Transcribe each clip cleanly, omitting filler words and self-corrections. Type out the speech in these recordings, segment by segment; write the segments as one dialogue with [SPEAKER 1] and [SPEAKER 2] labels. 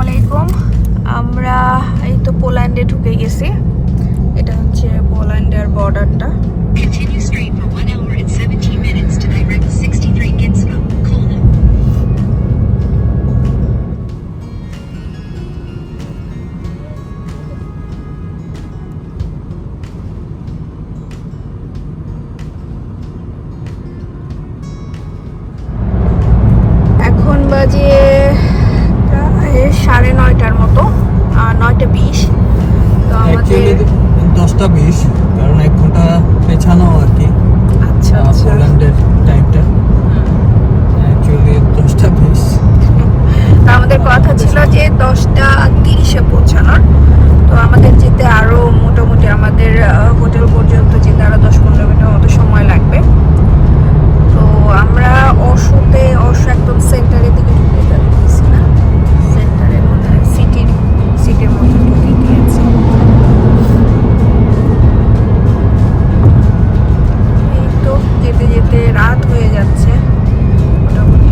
[SPEAKER 1] আলাইকুম। আমরা এই তো পোল্যান্ডে ঢুকে গেছি। এটা হচ্ছে পোল্যান্ডের বর্ডারটা।
[SPEAKER 2] Continue straight for 1 hour and 17 minutes to direct 63 Gdańsk, Kolno.
[SPEAKER 1] এখন বাজে প্রায় 9:30টার মতো, 9:20। তো আমাদের
[SPEAKER 3] 10:20, কারণ 1 ঘন্টা পেছানো আর কি।
[SPEAKER 1] আচ্ছা
[SPEAKER 3] পোল্যান্ডের টাইমটা অ্যাকচুয়ালি 10:20।
[SPEAKER 1] আমাদের কথা ছিল যে 10:30-এ পৌঁছানোর। তো আমাদের যেতে আরো মোটামুটি আমাদের হোটেল পর্যন্ত যেতে আরো 10-15 মিনিটের মতো সময় লাগবে। তো আমরা অশোতে একদম সেন্টারের দিকে ঢুকে যাচ্ছি না, সেন্টারের মধ্যে সিটির মধ্যে ঢুকে গিয়েছি। এই তো যেতে যেতে রাত হয়ে যাচ্ছে, মোটামুটি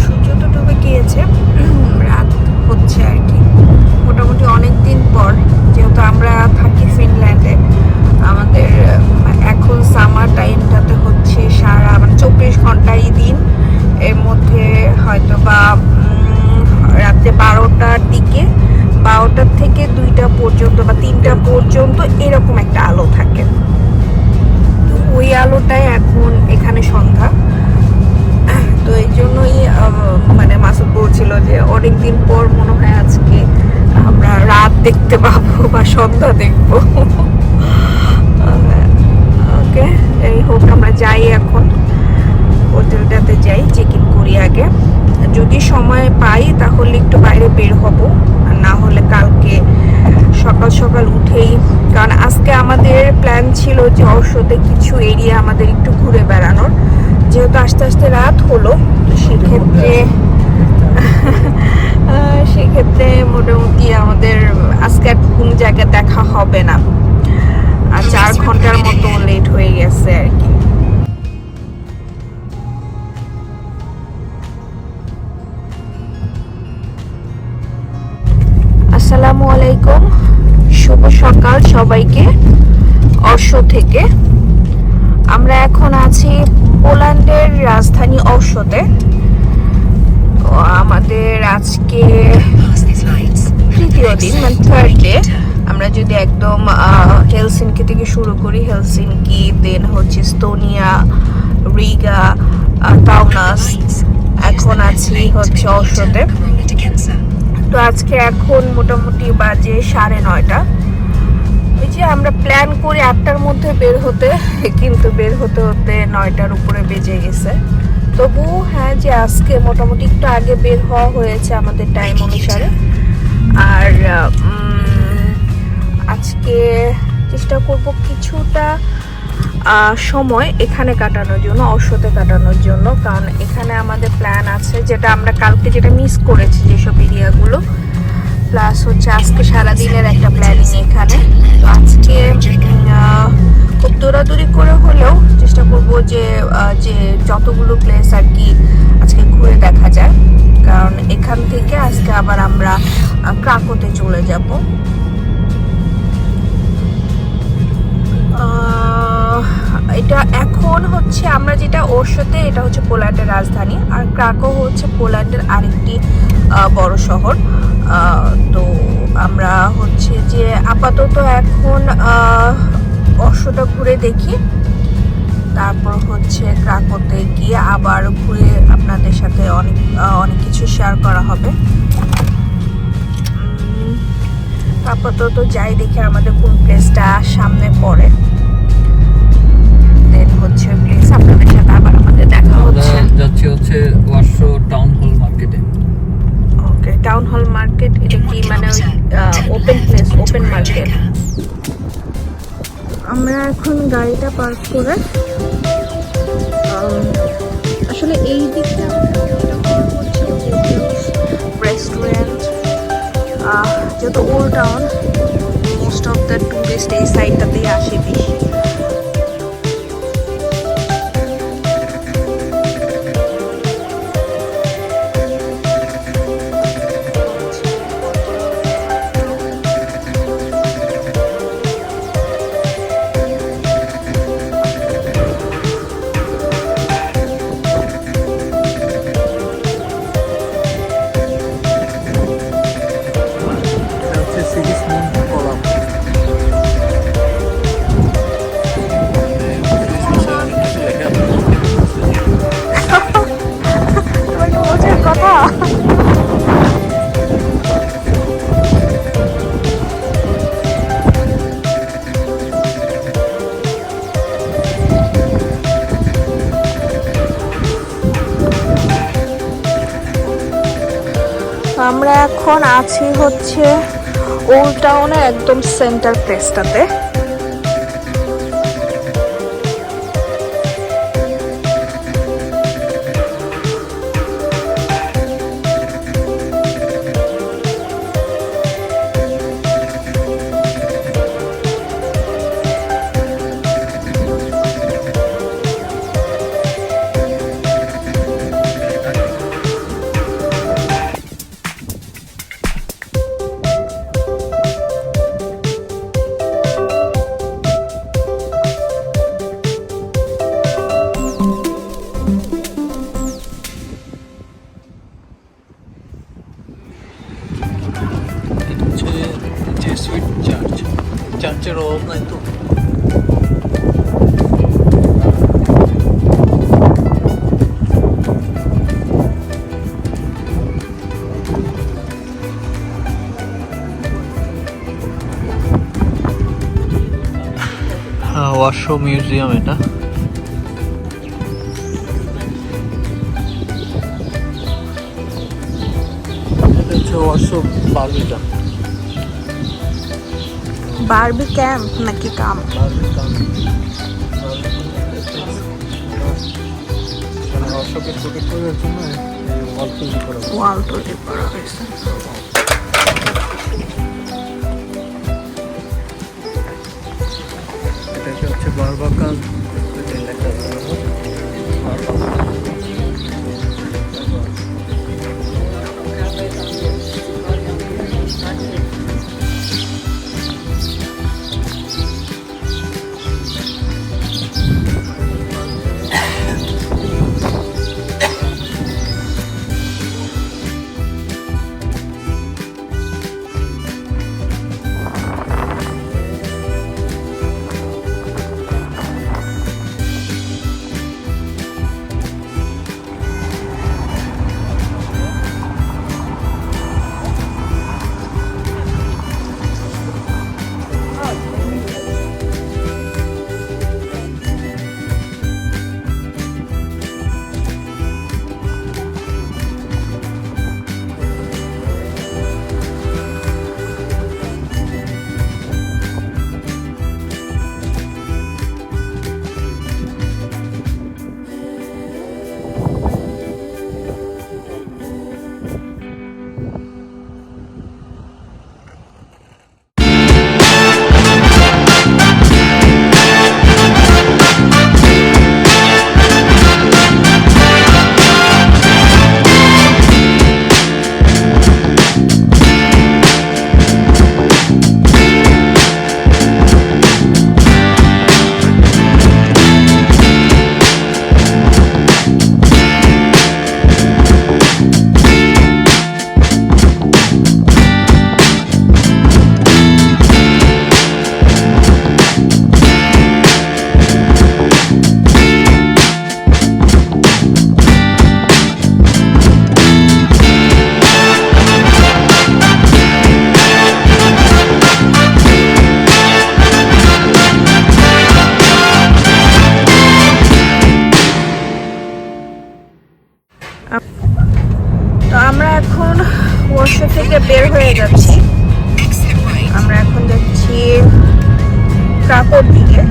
[SPEAKER 1] সূর্য তো ডুবে গিয়েছে, রাত হচ্ছে আর কি। মোটামুটি অনেক দিন পর, যেহেতু আমরা থাকি ফিনল্যান্ডে, আমাদের এখন সামার টাইমটাতে হচ্ছে সারা 24 ঘন্টাই দিন। এর মধ্যে হয়তো বা রাতে 12টার দিকে, 12টার থেকে 2টা পর্যন্ত বা 3টা পর্যন্ত এরকম একটা আলো থাকে। তো ওই আলোটাই এখন এখানে সন্ধ্যা। তো এই জন্যই মানে মাসুদ বলছিল যে অনেকদিন পর মনে হয় আজকে আমরা রাত দেখতে পাবো বা সন্ধ্যা দেখবো। ওকে, এই হোক, আমরা যাই এখন হোটেলটাতে যাই, চেক ইন করি আগে। যদি সময় পাই তাহলে একটু বাইরে বের হব, আর না হলে কালকে সকাল সকাল উঠেই, কারণ আজকে আমাদের প্ল্যান ছিল যে অবশ্যই কিছু এরিয়া আমাদের একটু ঘুরে বেড়ানোর, যেহেতু আস্তে আস্তে রাত হলো। তো সেক্ষেত্রে মোটামুটি আমাদের আজকে আর কোনো জায়গায় দেখা হবে না, আর 4 ঘন্টার মতো লেট হয়ে গেছে আর কি। আসসালামু আলাইকুম, শুভ সকাল সবাইকে অশো থেকে। আমরা এখন আছি পোল্যান্ডের রাজধানী অশোতে। আমাদের আজকে তৃতীয় দিন, মানে থার্ড ডে। আমরা যদি একদম হেলসিনকি থেকে শুরু করি, হেলসিনকি, দেন হচ্ছে স্তোনিয়া, রিগা, কাউনাস, এখন আছি হচ্ছে অশোতে। তো আজকে এখন মোটামুটি বাজে 9:30। ওই যে আমরা প্ল্যান করি 8টার মধ্যে বের হতে, কিন্তু বের হতে হতে 9টার উপরে বেজে গেছে। তবু হ্যাঁ, যে আজকে মোটামুটি একটু আগে বের হওয়া হয়েছে আমাদের টাইম অনুসারে। আর আজকে চেষ্টা করব কিছুটা সময় এখানে কাটানোর জন্য, অশোতে কাটানোর জন্য, কারণ এখানে আমাদের প্ল্যান আছে, যেটা আমরা কালকে যেটা মিস করেছি যেসব এরিয়াগুলো, প্লাস হচ্ছে আজকে সারাদিনের একটা প্ল্যানিং এখানে। তো আজকে খুব দৌড়াদৌড়ি করে হলেও চেষ্টা করব যে যতগুলো প্লেস আর কি আজকে ঘুরে দেখা যায়, কারণ এখান থেকে আজকে আবার আমরা ক্রাকোতে চলে যাব। এটা এখন হচ্ছে আমরা যেটা অশোতে, এটা হচ্ছে পোল্যান্ডের রাজধানী, আর ক্রাকো হচ্ছে পোল্যান্ডের আরেকটি বড় শহর। তো আমরা হচ্ছে যে আপাতত এখন অশোটা ঘুরে দেখি, তারপর হচ্ছে ক্রাকোতে গিয়ে আবার ঘুরে আপনাদের সাথে অনেক কিছু শেয়ার করা হবে। আপাতত যাই দেখি আমাদের কোন প্লেসটা সামনে পড়ে, দেন হচ্ছে প্লেস আপনাদের সাথে আবার আমাদের দেখা হচ্ছে।
[SPEAKER 3] যাচ্ছি হচ্ছে ওয়ারশো টাউন হল মার্কেটে।
[SPEAKER 1] ওকে, টাউন হল মার্কেট, এটা কি মানে ওই ওপেন প্লেস, ওপেন মার্কেট? আমরা এখন গাড়িটা পার্ক করে আসলে এই দিকটা রেস্টুরেন্ট, যেহেতু old town, most of the tourist এই সাইডটাতেই আসে বেশি। আমরা এখন আছি হচ্ছে ওল্ড টাউনের একদম সেন্টার প্লেসটাতে।
[SPEAKER 3] জেসুইট চার্চ, চার্চের অভাব নাই তো। ওয়াশো মিউজিয়াম এটা। এটা হচ্ছে ওয়াশো বার্বিটা,
[SPEAKER 1] বারবি ক্যাম্প নাকি ক্যাম্প?
[SPEAKER 3] ওয়াশোকে প্রোটেক্ট করার জন্য ওয়াল তৈরি করা হয়।
[SPEAKER 1] ওয়াল তৈরি করা হয়েছে।
[SPEAKER 3] এটাকে হচ্ছে বারবাকান লেখা আছে।
[SPEAKER 1] তো আমরা এখন ওয়াশো থেকে বের হয়ে যাচ্ছি। আমরা এখন যাচ্ছি ক্রাকোর দিকে।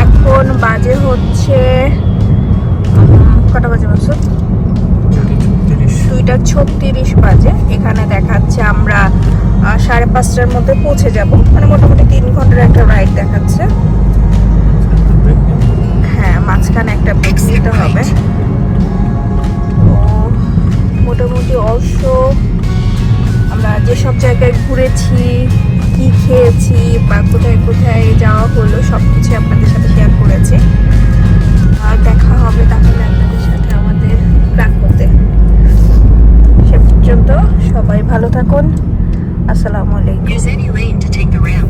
[SPEAKER 1] এখন বাজে হচ্ছে কটা বাজে বলছো? 2:36 বাজে। এখানে দেখাচ্ছে আমরা 5:30টার মধ্যে পৌঁছে যাব, মানে মোটামুটি 3 ঘন্টার একটা রাইড দেখাচ্ছে। হ্যাঁ, মাঝখানে একটা ব্রেক নিতে হবে। মোটামুটি অবশ্য আমরা যেসব জায়গায় ঘুরেছি, কি খেয়েছি বা কোথায় কোথায় যাওয়া হলো সব কিছু আপনাদের সাথে শেয়ার করেছি। আর দেখা হবে তাহলে আপনাদের সাথে আমাদের ক্রাকোতে। সে পর্যন্ত সবাই ভালো থাকুন। আসসালামু আলাইকুম।
[SPEAKER 2] Use any lane to take the ramp.